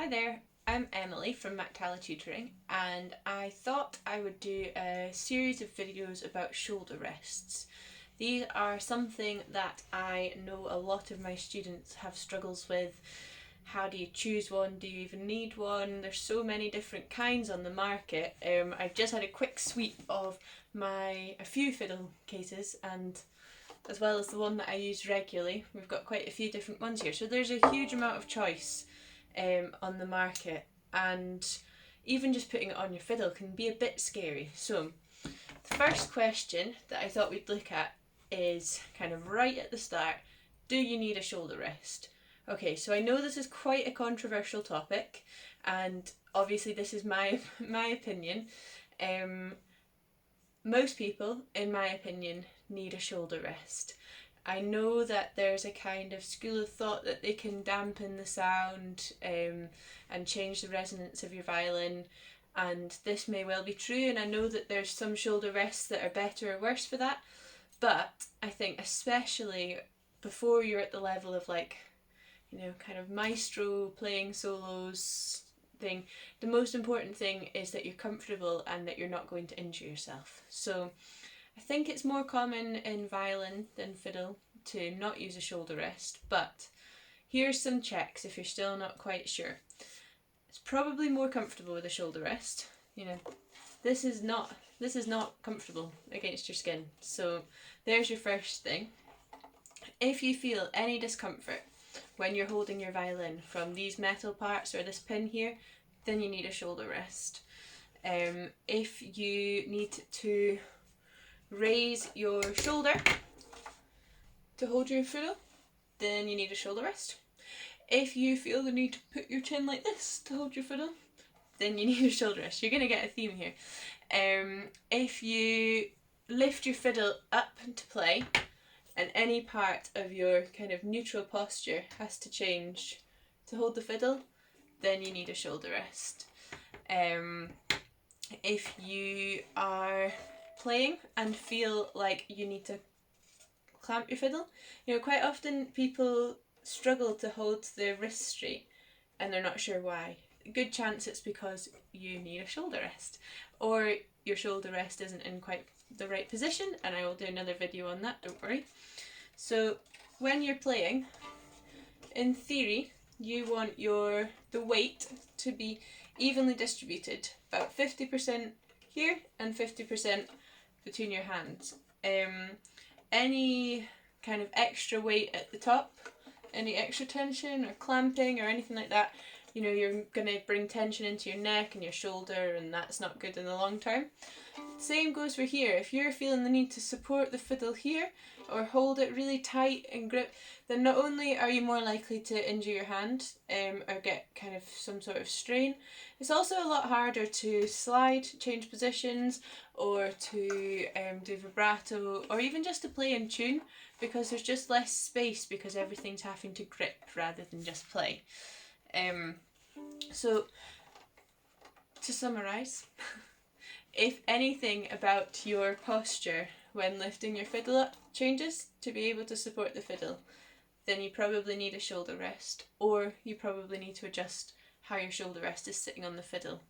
Hi there, I'm Emily from Mac-Talla Tutoring, and I thought I would do a series of videos about shoulder rests. These are something that I know a lot of my students have struggles with. How do you choose one? Do you even need one? There's so many different kinds on the market. I've just had a quick sweep of a few fiddle cases, and as well as the one that I use regularly. We've got quite a few different ones here, so there's a huge amount of choice on the market, and even just putting it on your fiddle can be a bit scary. So the first question that I thought we'd look at is kind of right at the start: do you need a shoulder rest? Okay, so I know this is quite a controversial topic, and obviously this is my opinion. Most people, in my opinion, need a shoulder rest. I know that there's a kind of school of thought that they can dampen the sound and change the resonance of your violin, and this may well be true, and I know that there's some shoulder rests that are better or worse for that, but I think especially before you're at the level of kind of maestro playing solos thing, the most important thing is that you're comfortable and that you're not going to injure yourself. So I think it's more common in violin than fiddle to not use a shoulder rest, but here's some checks if you're still not quite sure. It's probably more comfortable with a shoulder rest. This is not comfortable against your skin. So there's your first thing. If you feel any discomfort when you're holding your violin from these metal parts or this pin here, then you need a shoulder rest. If you need to raise your shoulder to hold your fiddle, then you need a shoulder rest. If you feel the need to put your chin like this to hold your fiddle, then you need a shoulder rest. You're going to get a theme here. If you lift your fiddle up to play and any part of your kind of neutral posture has to change to hold the fiddle, then you need a shoulder rest. If you are playing and feel like you need to clamp your fiddle, quite often people struggle to hold their wrist straight and they're not sure why. Good chance it's because you need a shoulder rest, or your shoulder rest isn't in quite the right position, and I will do another video on that, don't worry. So when you're playing, in theory, you want the weight to be evenly distributed, about 50% here and 50% between your hands. Any kind of extra weight at the top, any extra tension or clamping or anything like that, you're going to bring tension into your neck and your shoulder, and that's not good in the long term. Same goes for here. If you're feeling the need to support the fiddle here or hold it really tight and grip, then not only are you more likely to injure your hand or get kind of some sort of strain, it's also a lot harder to slide, change positions, or to do vibrato, or even just to play in tune, because there's just less space because everything's having to grip rather than just play. So to summarise, if anything about your posture when lifting your fiddle up changes to be able to support the fiddle, then you probably need a shoulder rest, or you probably need to adjust how your shoulder rest is sitting on the fiddle.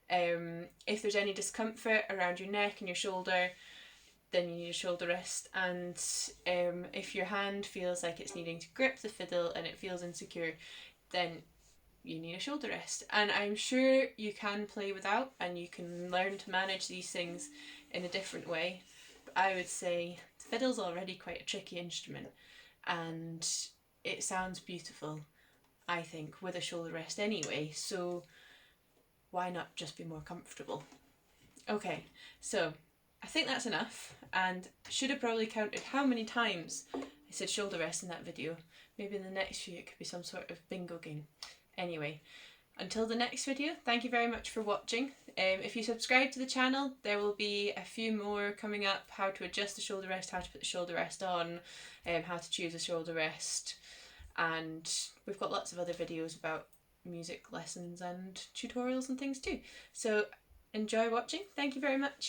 If there's any discomfort around your neck and your shoulder, then you need a shoulder rest, and if your hand feels like it's needing to grip the fiddle and it feels insecure, then you need a shoulder rest. And I'm sure you can play without, and you can learn to manage these things in a different way. But I would say the fiddle's already quite a tricky instrument, and it sounds beautiful, I think, with a shoulder rest anyway, so why not just be more comfortable? Okay, so I think that's enough, and should have probably counted how many times I said shoulder rest in that video. Maybe in the next few it could be some sort of bingo game. Anyway, until the next video, thank you very much for watching. If you subscribe to the channel, there will be a few more coming up: how to adjust the shoulder rest, how to put the shoulder rest on, how to choose a shoulder rest, and we've got lots of other videos about music lessons and tutorials and things too. So enjoy watching. Thank you very much.